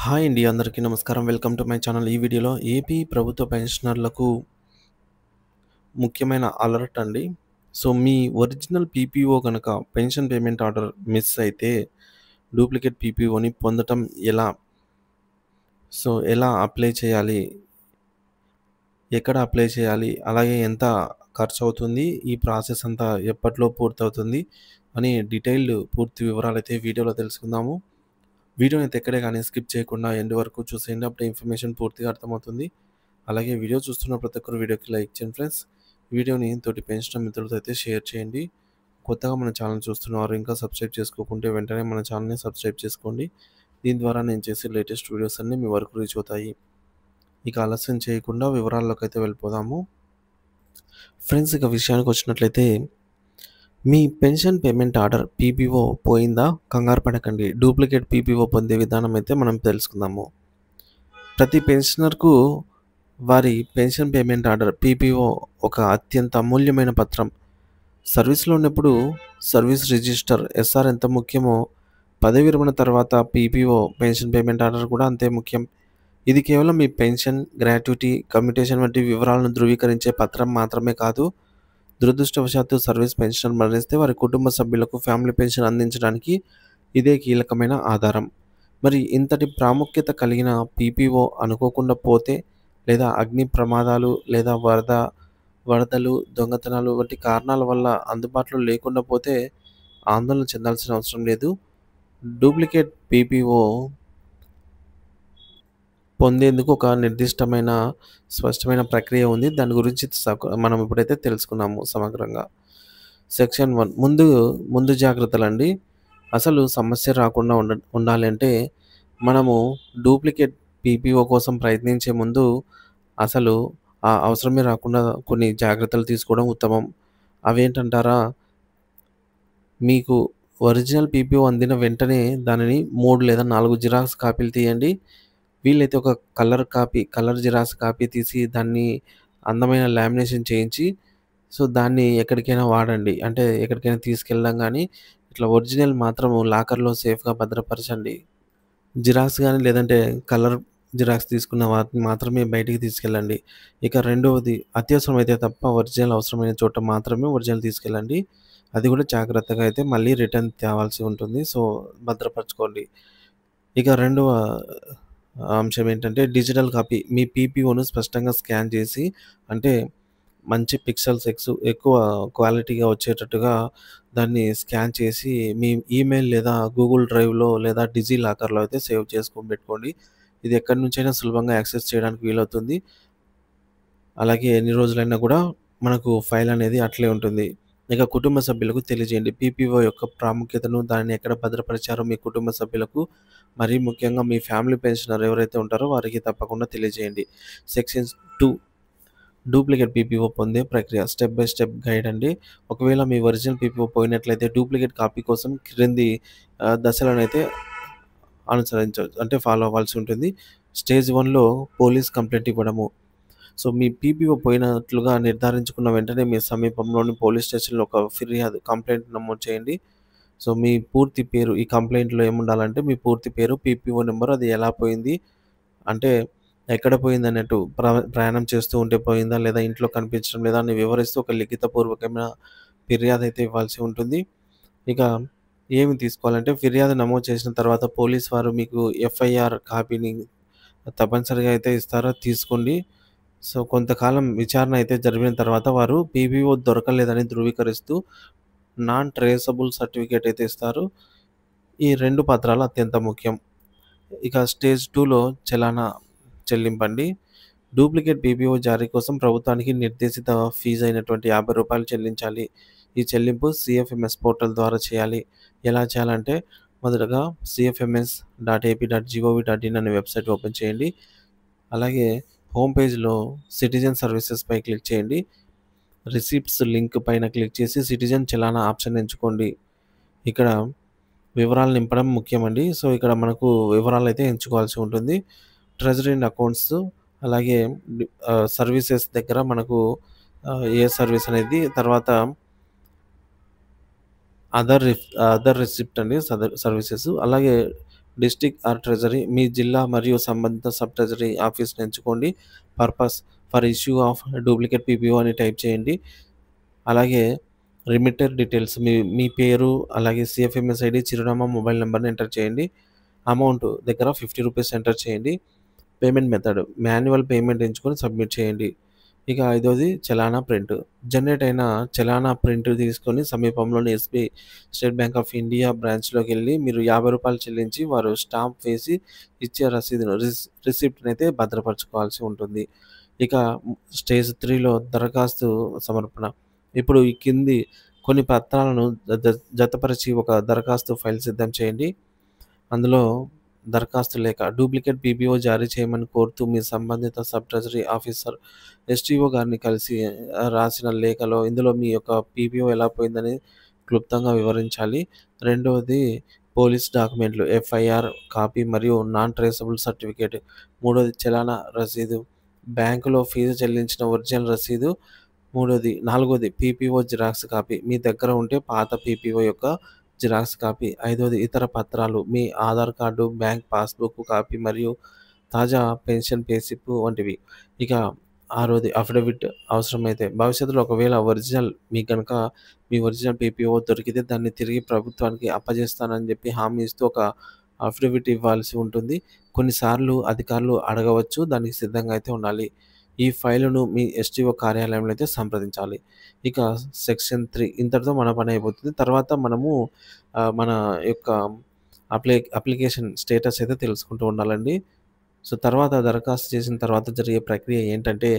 Hi అండి. అందరికీ నమస్కారం. Welcome to my channel. ఈ వీడియోలో ఏపీ ప్రభుత్వ పెన్షనర్లకు ముఖ్యమైన అలర్ట్ అండి. సో, మీ ఒరిజినల్ పీపీఓ గనక పెన్షన్ పేమెంట్ ఆర్డర్ మిస్ అయితే డూప్లికేట్ పీపీఓని పొందటం ఎలా? సో, ఎలా అప్లై చేయాలి? ఎక్కడ అప్లై చేయాలి? అలాగే ఎంత ఖర్చవుతుంది? ఈ ప్రాసెస్ అంతా ఎప్పట్లో పూర్తవుతుంది? అని డీటెయిల్డ్ పూర్తి వివరాలైతే వీడియోలో తెలుసుకుందాము. వీడియోనైతే ఎక్కడే గానీ స్కిప్ చేయకుండా ఎండ్ వరకు చూసేయండి. అప్పుడే ఇన్ఫర్మేషన్ పూర్తిగా అర్థమవుతుంది. అలాగే వీడియో చూస్తున్న ప్రతి ఒక్కరు వీడియోకి లైక్ చేయండి ఫ్రెండ్స్. వీడియోని తోటి పెన్షనర్ మిత్రులతో అయితే షేర్ చేయండి. కొత్తగా మన ఛానల్ చూస్తున్నవారు ఇంకా సబ్స్క్రైబ్ చేసుకోకుంటే వెంటనే మన ఛానల్‌ని సబ్స్క్రైబ్ చేసుకోండి. దీని ద్వారా నేను చేసే లేటెస్ట్ వీడియోస్ అన్నీ మీ వరకు రీచ్ అవుతాయి. ఇక ఆలస్యం చేయకుండా వివరాల్లోకైతే వెళ్ళిపోదాము. ఫ్రెండ్స్, ఇక విషయానికొచ్చినట్లయితే మీ పెన్షన్ పేమెంట్ ఆర్డర్ పీపీఓ పోయిందా? కంగారు పడకండి. డూప్లికేట్ పీపీఓ పొందే విధానం అయితే మనం తెలుసుకుందాము. ప్రతి పెన్షనర్‌కు వారి పెన్షన్ పేమెంట్ ఆర్డర్ పీపీఓ ఒక అత్యంత అమూల్యమైన పత్రం. సర్వీస్‌లో ఉన్నప్పుడు సర్వీస్ రిజిస్టర్ ఎస్ఆర్ ఎంత ముఖ్యమో, పదవీ విరమణ తర్వాత పీపీఓ పెన్షన్ పేమెంట్ ఆర్డర్ కూడా అంతే ముఖ్యం. ఇది కేవలం మీ పెన్షన్, గ్రాట్యుటీ, కమ్యుటేషన్ వంటి వివరాలను ధృవీకరించే పత్రం మాత్రమే కాదు, దురదృష్టవశాత్తు సర్వీస్ పెన్షనర్ మరణిస్తే వారి కుటుంబ సభ్యులకు ఫ్యామిలీ పెన్షన్ అందించడానికి ఇదే కీలకమైన ఆధారం. మరి ఇంతటి ప్రాముఖ్యత కలిగిన పీపీఓ అనుకోకుండా పోతే, లేదా అగ్ని ప్రమాదాలు, లేదా వరదలు, దొంగతనాలు వంటి కారణాల వల్ల అందుబాటులో లేకుండా పోతే ఆందోళన చెందాల్సిన అవసరం లేదు. డూప్లికేట్ పీపీఓ పొందేందుకు ఒక నిర్దిష్టమైన, స్పష్టమైన ప్రక్రియ ఉంది. దాని గురించి మనం ఇప్పుడైతే తెలుసుకున్నాము సమగ్రంగా. సెక్షన్ 1 ముందు జాగ్రత్తలండి. అసలు సమస్య రాకుండా ఉండాలంటే మనము డూప్లికేట్ పీపీఓ కోసం ప్రయత్నించే ముందు అసలు ఆ అవసరమే రాకుండా కొన్ని జాగ్రత్తలు తీసుకోవడం ఉత్తమం. అవేంటంటారా? మీకు ఒరిజినల్ పీపీఓ అందిన వెంటనే దానిని 3 లేదా 4 జిరాక్స్ కాపీలు తీయండి. వీలైతే ఒక కలర్ జిరాక్స్ కాపీ తీసి దాన్ని అందమైన లామినేషన్ చేయించి, సో, దాన్ని ఎక్కడికైనా వాడండి. అంటే ఎక్కడికైనా తీసుకెళ్ళడం గానీ, ఇట్లా ఒరిజినల్ మాత్రం లాకర్‌లో సేఫ్‌గా భద్రపరచండి. జిరాక్స్ గానీ, లేదంటే కలర్ జిరాక్స్ తీసుకున్న వాటిని మాత్రమే బయటికి తీసుకెళ్ళండి. ఇక రెండవది, అత్యవసరమైతే తప్ప ఒరిజినల్ అవసరమైన చోట మాత్రమే ఒరిజినల్ తీసుకెళ్ళండి. అది కూడా జాగ్రత్తగా అయితే మళ్ళీ రిటర్న్ తేవాల్సి ఉంటుంది. సో, భద్రపరచుకోండి. ఇక రెండవ అంశం ఏంటంటే డిజిటల్ కాపీ. మీ పీపీఓను స్పష్టంగా స్కాన్ చేసి, అంటే మంచి పిక్సెల్స్ ఎక్కువ క్వాలిటీగా వచ్చేటట్టుగా దాన్ని స్కాన్ చేసి మీ ఈమెయిల్ లేదా గూగుల్ డ్రైవ్‌లో లేదా డిజి లాకర్‌లో అయితే సేవ్ చేసుకొని పెట్టుకోండి. ఇది ఎక్కడి నుంచైనా సులభంగా యాక్సెస్ చేయడానికి వీలవుతుంది. అలాగే ఎన్ని రోజులైనా కూడా మనకు ఫైల్ అనేది అట్లే ఉంటుంది. ఇక కుటుంబ సభ్యులకు తెలియజేయండి. పీపీఓ యొక్క ప్రాముఖ్యతను, దానిని ఎక్కడ భద్రపరిచారో మీ కుటుంబ సభ్యులకు, మరీ ముఖ్యంగా మీ ఫ్యామిలీ పెన్షనర్ ఎవరైతే ఉంటారో వారికి తప్పకుండా తెలియజేయండి. సెక్షన్ 2 డూప్లికేట్ పీపీఓ పొందే ప్రక్రియ. స్టెప్ బై స్టెప్ గైడ్ అండి. ఒకవేళ మీ ఒరిజినల్ పీపీఓ పోయినట్లయితే డూప్లికేట్ కాపీ కోసం క్రింది దశలనైతే అంటే ఫాలో అవ్వాల్సి ఉంటుంది. స్టేజ్ 1లో పోలీస్ కంప్లెయింట్ ఇవ్వడము. సో, మీ పీపీఓ పోయినట్లుగా నిర్ధారించుకున్న వెంటనే మీ సమీపంలోని పోలీస్ స్టేషన్‌లో ఒక కంప్లెయింట్ నమోదు చేయండి. సో, మీ పూర్తి పేరు ఈ కంప్లెయింట్‌లో ఏముండాలంటే మీ పూర్తి పేరు, పీపీఓ నంబర్, అది ఎలా పోయింది, అంటే ఎక్కడ పోయిందన్నట్టు, ప్రయాణం చేస్తూ ఉంటే పోయిందా? లేదా ఇంట్లో కనిపించడం లేదా? అని వివరిస్తూ ఒక లిఖితపూర్వకమైన ఫిర్యాదయితే ఇవ్వాల్సి ఉంటుంది. ఇక ఏమి తీసుకోవాలంటే, ఫిర్యాదు నమోదు చేసిన తర్వాత పోలీస్ వారు మీకు ఎఫ్ఐఆర్ కాపీని తప్పనిసరిగా అయితే ఇస్తారో తీసుకోండి. సో, కొంతకాలం విచారణ అయితే జరిగిన తర్వాత వారు పీపీఓ దొరకలేదని ధృవీకరిస్తూ నాన్ ట్రేసబుల్ సర్టిఫికేట్ అయితే ఇస్తారు. ఈ 2 పత్రాలు అత్యంత ముఖ్యం. ఇక స్టేజ్ 2లో చలానా చెల్లింపండి. డూప్లికేట్ పీపీఓ జారీ కోసం ప్రభుత్వానికి నిర్దేశిత ఫీజు అయినటువంటి రూ. 50 చెల్లించాలి. ఈ చెల్లింపు సీఎఫ్ఎంఎస్ పోర్టల్ ద్వారా చేయాలి. ఎలా చేయాలంటే, మొదటగా cfms.ap.gov.in అనే వెబ్‌సైట్ ఓపెన్ చేయండి. అలాగే హోమ్ పేజ్‌లో సిటిజన్ సర్వీసెస్‌పై క్లిక్ చేయండి. రిసిప్ట్స్ లింక్ పైన క్లిక్ చేసి సిటిజన్ చలానా ఆప్షన్ ఎంచుకోండి. ఇక్కడ వివరాలు నింపడం ముఖ్యమండి. సో, ఇక్కడ మనకు వివరాలైతే ఎంచుకోవాల్సి ఉంటుంది. ట్రెజరీ అండ్ అకౌంట్స్, అలాగే సర్వీసెస్ దగ్గర మనకు ఏ సర్వీస్ అనేది, తర్వాత అదర్ రిసిప్ట్ అండి. సర్వీసెస్, అలాగే డిస్ట్రిక్ట్ ఆర్ ట్రెజరీ మీ జిల్లా మరియు సంబంధిత సబ్ ట్రెజరీ ఆఫీస్‌ని ఎంచుకోండి. Purpose for issue of duplicate PPO అని టైప్ చేయండి. అలాగే రిమిటర్ డీటెయిల్స్ మీ మీ పేరు, అలాగే సీఎఫ్ఎంఎస్ ఐడీ, చిరునామా, మొబైల్ నంబర్‌ని ఎంటర్ చేయండి. అమౌంట్ దగ్గర ₹50 ఎంటర్ చేయండి. పేమెంట్ మెథడ్ మాన్యువల్ పేమెంట్ ఎంచుకొని సబ్మిట్ చేయండి. ఇక ఐదోది చలానా ప్రింట్. జనరేట్ అయిన చలానా ప్రింట్ తీసుకొని సమీపంలోని SBI state bank of India బ్రాంచ్‌లోకెళ్ళి మీరు ₹50 చెల్లించి వారు స్టాంప్ వేసి ఇచ్చే రసీదును రిసిప్ట్‌నైతే భద్రపరచుకోవాల్సి ఉంటుంది. ఇక స్టేజ్ 3లో దరఖాస్తు సమర్పణ. ఇప్పుడు ఈ కింది కొన్ని పత్రాలను జతపరిచి ఒక దరఖాస్తు ఫైల్ సిద్ధం చేయండి. అందులో దరఖాస్తు లేఖ, డూప్లికేట్ పీపీఓ జారీ చేయమని కోరుతూ మీ సంబంధిత సబ్ ట్రెజరీ ఆఫీసర్ ఎస్టీఓ గారిని కలిసి రాసిన లేఖలో ఇందులో మీ యొక్క పీపీఓ ఎలా పోయిందని క్లుప్తంగా వివరించాలి. రెండవది పోలీస్ డాక్యుమెంట్లు, ఎఫ్ఐఆర్ కాపీ మరియు నాన్ ట్రేసబుల్ సర్టిఫికేట్. మూడోది చలానా రసీదు, బ్యాంకులో ఫీజు చెల్లించిన ఒరిజినల్ రసీదు. నాలుగోది పీపీఓ జిరాక్స్ కాపీ, మీ దగ్గర ఉంటే పాత పీపీఓ యొక్క జిరాక్స్ కాపీ. ఐదోది ఇతర పత్రాలు, మీ Aadhaar card, bank passbook copy మరియు తాజా పెన్షన్ పే స్లిప్ వంటివి. ఇక ఆరోది అఫిడవిట్ అవసరమైతే భవిష్యత్తులో ఒకవేళ మీ ఒరిజినల్ పీపీఓ దొరికితే దాన్ని తిరిగి ప్రభుత్వానికి అప్పజేస్తానని చెప్పి హామీ ఇస్తూ ఒక అఫిడవిట్ ఇవ్వాల్సి ఉంటుంది. కొన్నిసార్లు అధికారులు అడగవచ్చు. దానికి సిద్ధంగా అయితే ఉండాలి. ఈ ఫైలును మీ ఎస్టీఓ కార్యాలయంలో అయితే సంప్రదించాలి. ఇక సెక్షన్ 3 ఇంతటితో మన పని అయిపోతుంది. తర్వాత మనము మన యొక్క అప్లికేషన్ స్టేటస్ అయితే తెలుసుకుంటూ ఉండాలండి. సో, తర్వాత దరఖాస్తు చేసిన తర్వాత జరిగే ప్రక్రియ ఏంటంటే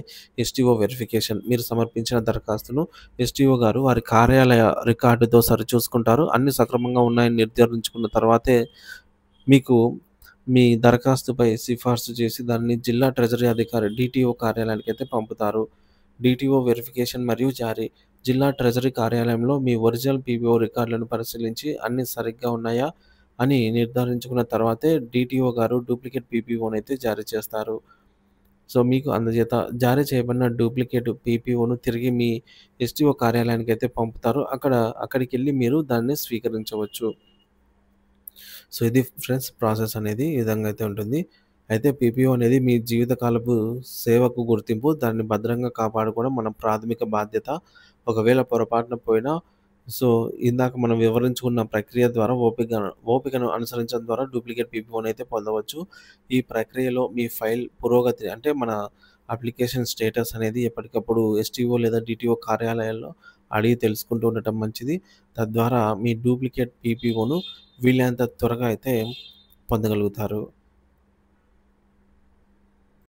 ఎస్టీఓ వెరిఫికేషన్. మీరు సమర్పించిన దరఖాస్తును ఎస్టీఓ గారు వారి కార్యాలయ రికార్డుతో సరిచూసుకుంటారు. అన్నీ సక్రమంగా ఉన్నాయని నిర్ధారించుకున్న తర్వాతే మీకు మీ దరఖాస్తుపై సిఫార్సు చేసి దాన్ని జిల్లా ట్రెజరీ అధికారి డీటీఓ కార్యాలయానికైతే పంపుతారు. డీటీఓ వెరిఫికేషన్ మరియు జారీ. జిల్లా ట్రెజరీ కార్యాలయంలో మీ ఒరిజినల్ పీపీఓ రికార్డులను పరిశీలించి అన్నీ సరిగ్గా ఉన్నాయా అని నిర్ధారించుకున్న తర్వాతే డీటీఓ గారు డూప్లికేట్ పీపీఓనైతే జారీ చేస్తారు. సో, మీకు జారీ చేయబడిన డూప్లికేట్ పీపీఓను తిరిగి మీ ఎస్టీఓ కార్యాలయానికైతే పంపుతారు. అక్కడికెళ్ళి మీరు దాన్ని స్వీకరించవచ్చు. సో, ఇది ఫ్రెండ్స్ ప్రాసెస్ అనేది ఈ విధంగా అయితే ఉంటుంది. అయితే పీపీఓ అనేది మీ జీవితకాలపు సేవకు గుర్తింపు. దాన్ని భద్రంగా కాపాడుకోవడం మన ప్రాథమిక బాధ్యత. ఒకవేళ పొరపాటున పోయినా సో, ఇందాక మనం వివరించుకున్న ప్రక్రియ ద్వారా ఓపికను అనుసరించడం ద్వారా డూప్లికేట్ పీపీఓనైతే పొందవచ్చు. ఈ ప్రక్రియలో మీ ఫైల్ పురోగతి అంటే మన అప్లికేషన్ స్టేటస్ అనేది ఎప్పటికప్పుడు ఎస్టీఓ లేదా డీటీఓ కార్యాలయాల్లో అడిగి తెలుసుకుంటూ ఉండటం మంచిది. తద్వారా మీ డూప్లికేట్ పీపీఓను వీలైనంత త్వరగా అయితే పొందగలుగుతారు.